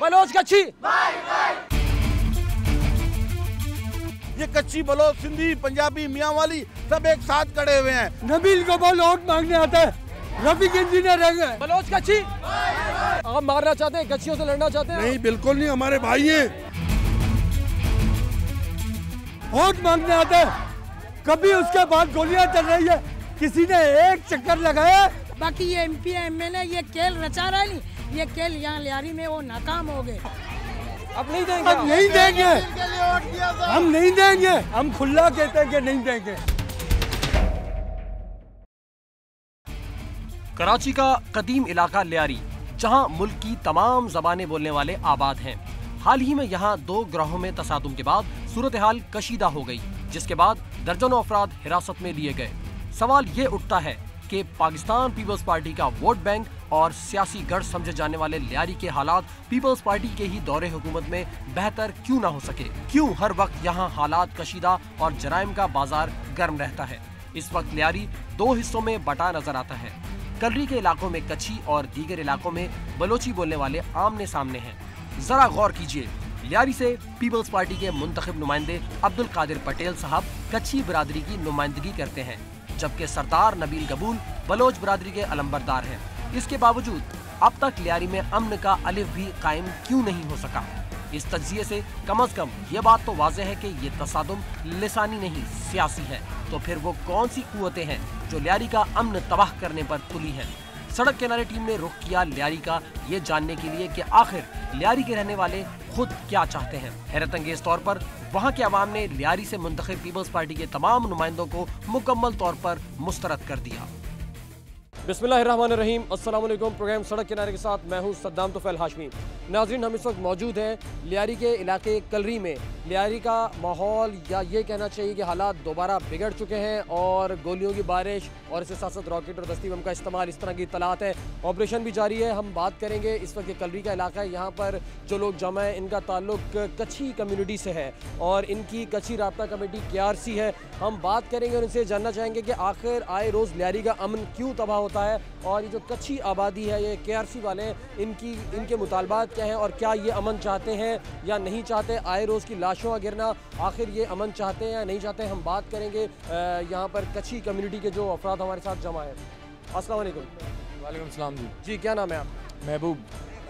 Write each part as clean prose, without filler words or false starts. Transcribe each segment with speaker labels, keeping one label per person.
Speaker 1: Bloch कच्ची।
Speaker 2: ये कच्ची, बलोच, सिंधी, पंजाबी, मियाँ वाली सब एक साथ खड़े हुए हैं।
Speaker 3: नबील को बोल वोट मांगने आता है, रफीक इंजीनियर है।
Speaker 1: बलोच कच्ची आप मारना चाहते हैं, कच्चियों से लड़ना चाहते हैं?
Speaker 2: नहीं, बिल्कुल नहीं, हमारे भाई हैं।
Speaker 3: वोट मांगने आता है, कभी उसके बाद गोलियां चल रही है, किसी ने एक चक्कर लगाया।
Speaker 4: बाकी ये MP MLA ये खेल रचा रहा नहीं, ये खेल यहाँ लियारी में वो नाकाम हो गए।
Speaker 1: अब नहीं देंगे,
Speaker 3: हम नहीं देंगे, हम नहीं देंगे, हम खुला कहते हैं कि नहीं देंगे।
Speaker 1: कराची का कदीम इलाका लियारी, जहां मुल्क की तमाम जबानें बोलने वाले आबाद हैं। हाल ही में यहां 2 ग्रोहों में तसादुम के बाद सूरत हाल कशीदा हो गई, जिसके बाद दर्जनों अफराद हिरासत में लिए गए। सवाल ये उठता है कि पाकिस्तान पीपल्स पार्टी का वोट बैंक और सियासी गढ़ समझे जाने वाले लियारी के हालात पीपल्स पार्टी के ही दौरे हुकूमत में बेहतर क्यों ना हो सके? क्यों हर वक्त यहाँ हालात कशीदा और जराइम का बाजार गर्म रहता है? इस वक्त लियारी 2 हिस्सों में बटा नजर आता है। कलरी के इलाकों में कच्ची और दीगर इलाकों में बलोची बोलने वाले आमने सामने हैं। जरा गौर कीजिए, लियारी से पीपल्स पार्टी के मुंतखब नुमाइंदे अब्दुल कादिर पटेल साहब कच्ची बिरादरी की नुमाइंदगी करते हैं, जबकि सरदार नबील कबूल बलोच बिरादरी के अलंबरदार हैं। इसके बावजूद अब तक लियारी में अमन का अलिफ भी कायम क्यों नहीं हो सका? इस तज्जिए से कम ये बात तो वाज़ेह है कि ये तसादुम लिसानी नहीं सियासी है। तो फिर वो कौन सी कुव्वतें हैं जो लियारी का अमन तबाह करने पर तुली हैं? सड़क किनारे टीम ने रुख किया लियारी का, ये जानने के लिए कि आखिर लियारी के रहने वाले खुद क्या चाहते हैं। हैरत अंगेज तौर पर वहाँ के अवाम ने लियारी से मुंतखब पीपल्स पार्टी के तमाम नुमाइंदों को मुकम्मल तौर पर मुस्तरद कर दिया। बिस्मिल्लाहिर्रहमानिर्रहीम, अस्सलाम वालेकुम। प्रोग्राम सड़क किनारे के साथ मैं हूँ सद्दाम तुफैल हाशमी। नाज़रीन, हम इस वक्त मौजूद हैं लियारी के इलाके कलरी में। लियारी का माहौल, या ये कहना चाहिए कि हालात दोबारा बिगड़ चुके हैं और गोलियों की बारिश और इसके साथ साथ रॉकेट और दस्ती बम का इस्तेमाल, इस तरह की इत्तलात है। ऑपरेशन भी जारी है। हम बात करेंगे, इस वक्त ये कलरी का इलाका है, यहाँ पर जो लोग जमा है इनका ताल्लुक कच्ची कम्यूनिटी से है और इनकी कच्ची राब्ता कमेटी KRC है। हम बात करेंगे और इनसे जानना चाहेंगे कि आखिर आए रोज़ लियारी का अमन क्यों तबाह होता है और ये जो कच्ची आबादी है, ये KRC वाले, इनके मुतालबात क्या हैं और क्या ये अमन चाहते हैं या नहीं चाहते? आए रोज़ की लाशों का गिरना, आखिर ये अमन चाहते हैं या नहीं चाहते? हम बात करेंगे यहाँ पर कच्ची कम्युनिटी के जो अफराद हमारे साथ जमा है। अस्सलाम वालेकुम।
Speaker 5: वालेकुम सलाम जी।
Speaker 3: जी, क्या नाम है आप?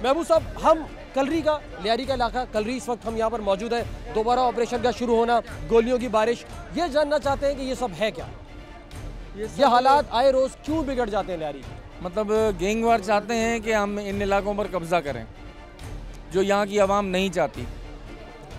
Speaker 5: महबूब
Speaker 3: साहब, हम कलरी का, लियारी का इलाका कलरी, इस वक्त हम यहाँ पर मौजूद है। दोबारा ऑपरेशन का शुरू होना, गोलियों की बारिश, ये जानना चाहते हैं कि ये सब है क्या? ये हालात आए रोज़ क्यों बिगड़ जाते हैं लियारी?
Speaker 5: मतलब गैंगवार चाहते हैं कि हम इन इलाकों पर कब्जा करें, जो यहाँ की आवाम नहीं चाहती।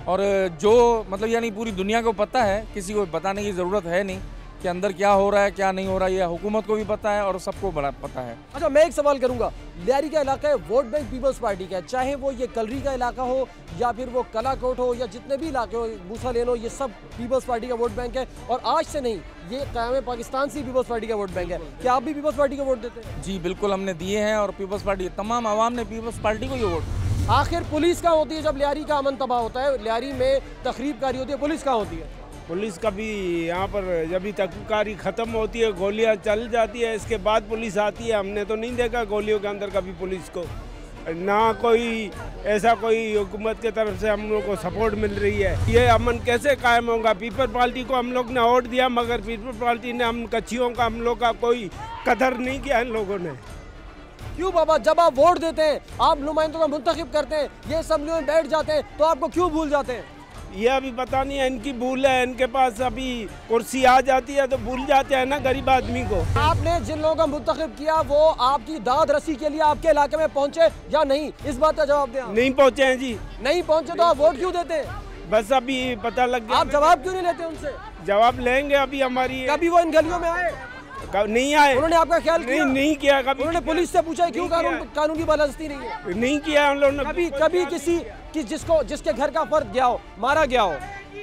Speaker 5: और जो मतलब यानी पूरी दुनिया को पता है, किसी को बताने की ज़रूरत है नहीं कि अंदर क्या हो रहा है क्या नहीं हो रहा है। ये हुकूमत को भी पता है और सबको बड़ा पता है।
Speaker 3: अच्छा, मैं एक सवाल करूंगा, लियारी का इलाका है, वोट बैंक पीपल्स पार्टी का है, चाहे वो ये कलरी का इलाका हो या फिर वो कलाकोट हो या जितने भी इलाके हो, मूसा लेन हो, ये सब पीपल्स पार्टी का वोट बैंक है। और आज से नहीं, ये क़याम पाकिस्तान से पीपल्स पार्टी का वोट बैंक है। क्या आप भी पीपल्स पार्टी को वोट देते हैं?
Speaker 5: जी बिल्कुल, हमने दिए हैं और पीपल्स पार्टी, तमाम आवाम ने पीपल्स पार्टी को ये वोट।
Speaker 3: आखिर पुलिस कहाँ होती है जब लियारी का अमन तबाह होता है? लियारी में तकरीबकारी होती है, पुलिस कहाँ होती है?
Speaker 6: पुलिस का भी यहाँ पर जब भी तकरीबकारी ख़त्म होती है, गोलियाँ चल जाती है, इसके बाद पुलिस आती है। हमने तो नहीं देखा गोलियों के अंदर कभी पुलिस को, ना कोई ऐसा कोई हुकूमत की तरफ से हम लोग को सपोर्ट मिल रही है। ये अमन कैसे कायम होगा? पीपल पार्टी को हम लोग ने वोट दिया, मगर पीपल पार्टी ने हम कच्चियों का, हम लोग का कोई कदर नहीं किया इन लोगों ने।
Speaker 3: क्यों बाबा, जब आप वोट देते हैं, आप नुमाइंदों का मुंतखब करते हैं, ये असेंबली में बैठ जाते हैं, तो आपको क्यों भूल जाते हैं?
Speaker 6: ये अभी पता नहीं है, इनकी भूल है। इनके पास अभी कुर्सी आ जाती है तो भूल जाते हैं ना गरीब आदमी को।
Speaker 3: आपने जिन लोगों का मुंतखब किया वो आपकी दाद रसी के लिए आपके इलाके में पहुंचे या नहीं? इस बात का जवाब दें।
Speaker 6: नहीं पहुंचे हैं जी।
Speaker 3: नहीं पहुंचे तो आप वोट क्यों देते हैं?
Speaker 6: बस अभी पता लग गया।
Speaker 3: आप जवाब क्यों नहीं लेते उनसे?
Speaker 6: जवाब लेंगे अभी हमारी।
Speaker 3: कभी वो इन गलियों में आए?
Speaker 6: नहीं आए।
Speaker 3: उन्होंने आपका ख्याल किया?
Speaker 6: नहीं किया कभी।
Speaker 3: उन्होंने पुलिस से पूछा क्यों कानून की बालादस्ती नहीं है?
Speaker 6: नहीं किया उन लोगों ने।
Speaker 3: कभी किसी जिसके घर का फर्द गया हो, मारा गया हो,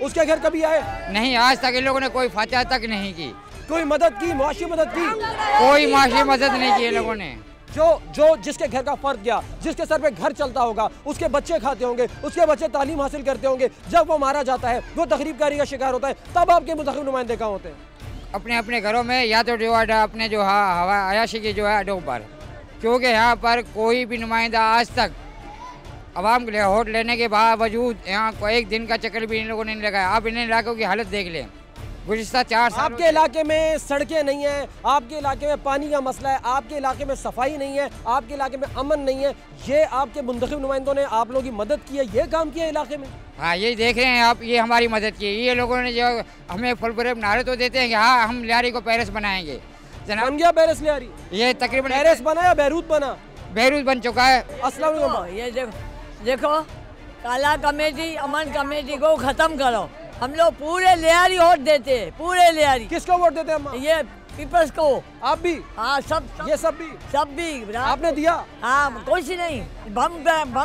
Speaker 3: उसके घर कभी आए?
Speaker 7: नहीं, आज तक इन लोगों ने कोई फातह तक नहीं की।
Speaker 3: कोई मदद की, मुआशी मदद की?
Speaker 7: कोई मुआशी मदद नहीं की इन लोगों ने।
Speaker 3: जो जिसके घर का फर्द गया, जिसके सर पे घर चलता होगा, उसके बच्चे खाते होंगे, उसके बच्चे तालीम हासिल करते होंगे, जब वो मारा जाता है, वो तकरीबकारी का शिकार होता है, तब आपके मुंतखब नुमाइंदे कहाँ होते हैं?
Speaker 7: अपने अपने घरों में, या तो जो अपने जो हवा अयाशी की जो है अड्डों पर, क्योंकि यहाँ पर कोई भी नुमाइंदा आज तक आवाम के लिए वोट लेने के बावजूद यहाँ को एक दिन का चक्कर भी इन लोगों ने नहीं लगाया। आप इन इलाकों की हालत देख लें, गुज़िश्ता 4 साल
Speaker 3: आपके इलाके में सड़कें नहीं हैं, आपके इलाके में पानी का मसला है, आपके इलाके में सफाई नहीं है, आपके इलाके में अमन नहीं है। ये आपके मुंतखब नुमाइंदों ने आप लोगों की मदद की है, ये काम किया इलाके में?
Speaker 7: हाँ, यही देख रहे हैं आप, ये हमारी मदद की। ये लोगों ने जो हमें फुलफरेब नारे तो देते हैं कि हाँ हम लियारी को पेरिस बनाएंगे।
Speaker 3: बन गया पेरिस लियारी?
Speaker 7: ये तकरीबन
Speaker 3: पेरिस बना या बैरूत बना?
Speaker 7: बैरूत बन चुका है।
Speaker 3: अस्सलाम वालेकुम।
Speaker 8: ये देखो काला कमेटी, अमन कमेटी को खत्म करो। हम लोग पूरे लियारी वोट देते हैं, पूरे लियारी।
Speaker 3: किसको वोट देते हैं अम्मा?
Speaker 8: ये पीपल्स को।
Speaker 3: आप भी?
Speaker 8: हाँ, सब
Speaker 3: ये सब भी आपने दिया?
Speaker 8: हाँ, कुछ नहीं, बम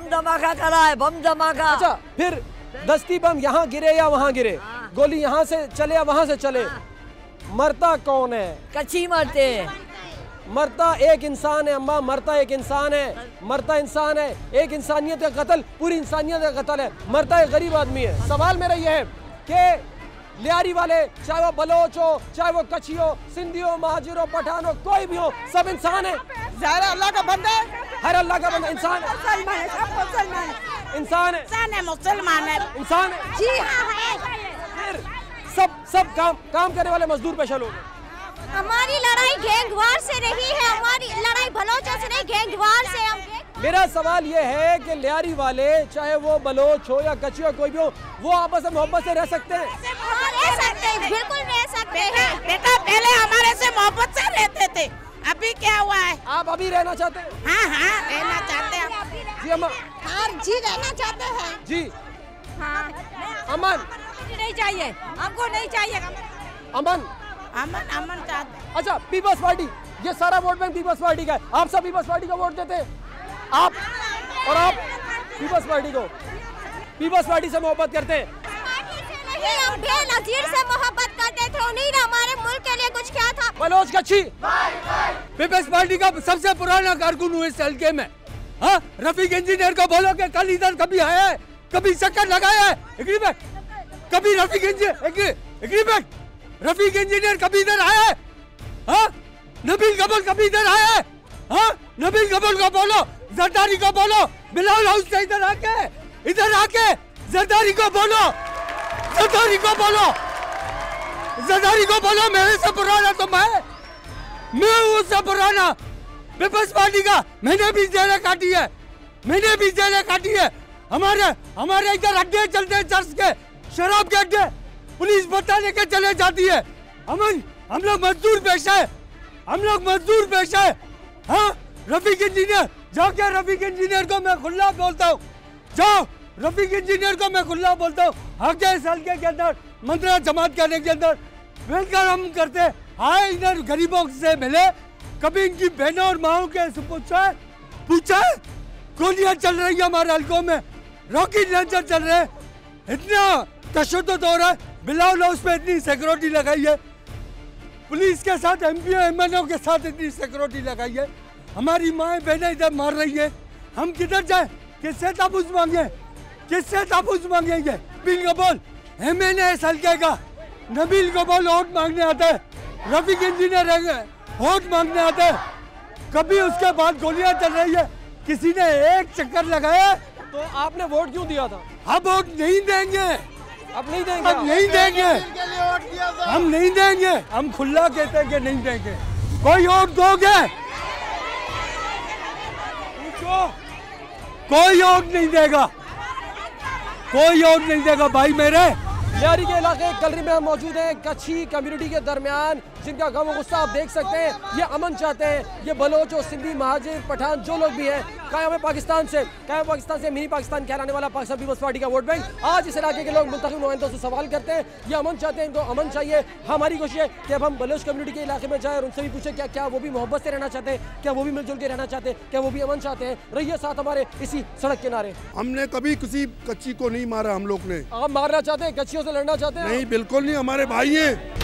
Speaker 8: धमाका करा है, बम धमाका।
Speaker 3: अच्छा, फिर दस्ती बम यहाँ गिरे या वहाँ गिरे, गोली यहाँ से चले या वहाँ से चले, मरता कौन है?
Speaker 8: कच्ची मरते हैं।
Speaker 3: मरता एक इंसान है अम्मा, मरता एक इंसान है, मरता इंसान है। एक इंसानियत का कत्ल पूरी इंसानियत का कत्ल है, मरता एक गरीब आदमी है। सवाल मेरा ये है कि लियारी वाले, चाहे वो बलोच हो, चाहे वो कच्छी हो, सिंधी हो, महाजिर हो, पठान हो, कोई भी हो, सब इंसान है।
Speaker 9: ज़ाहिर अल्लाह का बंदा है,
Speaker 3: हर अल्लाह का बंदा इंसान है,
Speaker 9: मुसलमान है, सब मुसलमान है,
Speaker 3: इंसान है,
Speaker 9: मुसलमान है,
Speaker 3: इंसान है।
Speaker 9: जी हाँ है।
Speaker 3: फिर सब काम करने वाले मजदूर पेशा लोग।
Speaker 10: हमारी लड़ाई गैंगवार से रही है, हमारी लड़ाई बलोचों से नहीं, गैंगवार से।
Speaker 3: मेरा सवाल ये है कि लियारी वाले, चाहे वो बलोच हो या कच्ची हो, कोई भी हो, वो आपस में मोहब्बत से रह सकते हैं?
Speaker 10: रह सकते हैं, बिल्कुल रह सकते हैं।
Speaker 9: बेटा पहले हमारे से मोहब्बत से रहते थे, अभी क्या हुआ है?
Speaker 3: आप अभी रहना चाहते हैं?
Speaker 9: हाँ, रहना चाहते हैं
Speaker 3: जी अम्मा।
Speaker 9: हाँ जी, रहना चाहते हैं
Speaker 3: जी।
Speaker 9: हाँ,
Speaker 3: अमन
Speaker 10: नहीं चाहिए हमको, नहीं चाहिए
Speaker 3: अमन
Speaker 9: चाहते हैं।
Speaker 3: अच्छा, पीपल्स पार्टी, ये सारा वोट बैंक पीपल्स पार्टी का है। आप सब पीपल्स पार्टी को वोट देते हैं? आप पीपल्स पार्टी को, पीपल्स पार्टी से मोहब्बत करते हैं?
Speaker 10: नहीं, हम बेनज़ीर से मोहब्बत करते थे, उन्हीं ने हमारे मुल्क के लिए कुछ किया था।
Speaker 3: बलोच कच्छी
Speaker 11: पीपल्स पार्टी का सबसे पुराना कारकुन हुए इस हल्के में। हाँ, रफीक इंजीनियर को बोलो कि कल इधर कभी आया है, कभी चक्कर लगाया है? एग्रीमेंट कभी रफीक इंजीनियर कभी इधर आया है? हाँ, नबील कबूल कभी इधर आया है? हाँ, नबील कबूल को बोलो, जरदारी को बोलो, बिलावल हाउस से इधर आके जरदारी को बोलो मेरे से पुराना तो मैं उससे पुराना पीपल्स पार्टी का। मैंने भी जेलें काटी है, हमारे इधर अड्डे चलते हैं, चर्च के शराब के अड्डे, पुलिस बता लेके चले जाती है। हम लोग मजदूर पेशा है। हाँ, रफीक इंजीनियर, जाओ क्या रफीक इंजीनियर को मैं खुला बोलता हूँ, आगे इस हल्के के अंदर मंत्रा जमात करने के अंदर वेलकम हम करते हैं। हाँ, इधर गरीबों से मिले, कभी इनकी बहनों और माओ के पूछा है? गोलियां चल रही है हमारे हल्कों में, रॉकेट लॉन्चर चल रहे हैं, इतना तशद्दुद हो रहा है, बिलावल हाउस पे इतनी सिक्योरिटी लगाई है, पुलिस के साथ एमपी एमएनओ के साथ इतनी सिक्योरिटी लगाई है, हमारी माएँ बहनें इधर मार रही है। हम किधर जाए, किससे ताबूज मांगेंगे? नबील कबूल एमएनए इस हल्के का, नबील कबूल वोट मांगने आता है, रफीक इंजीनियर वोट मांगने आता है, कभी उसके बाद गोलियां चल रही है, किसी ने एक चक्कर लगाया?
Speaker 3: तो आपने वोट क्यों दिया था?
Speaker 11: हम वोट नहीं देंगे,
Speaker 3: अब नहीं देंगे,
Speaker 11: हम खुला कहते हैं कि नहीं देंगे। कोई वोट दोगे? कोई वोट नहीं देगा भाई मेरे।
Speaker 3: लियारी के इलाके कलरी में हम मौजूद हैं, कच्छी कम्युनिटी के दरमियान, जिनका गम और गुस्सा आप देख सकते हैं। ये अमन चाहते हैं, ये बलोच और सिंधी, महाजिर, पठान जो लोग भी हैं, कायम पाकिस्तान से मिनी पाकिस्तान कहलाने वाला पाकिस्तान पीपल्स पार्टी का वोट बैंक। आज इस इलाके के लोग मुंतखब नुमाइंदों से सवाल करते हैं, ये अमन चाहते हैं, इनको अमन चाहिए। हमारी कोशिश है कि अब हम बलोच कम्युनिटी के इलाके में जाए और उनसे भी पूछे क्या वो भी मोहब्बत से रहना चाहते हैं, क्या वो भी मिलजुल के रहना चाहते हैं, क्या वो भी अमन चाहते हैं। रहिए साथ हमारे इसी सड़क किनारे।
Speaker 2: हमने कभी किसी कच्ची को नहीं मारा, हम लोग ने।
Speaker 3: आप मारना चाहते हैं, कच्चियों से लड़ना चाहते हैं?
Speaker 2: नहीं, बिल्कुल नहीं, हमारे भाई हैं।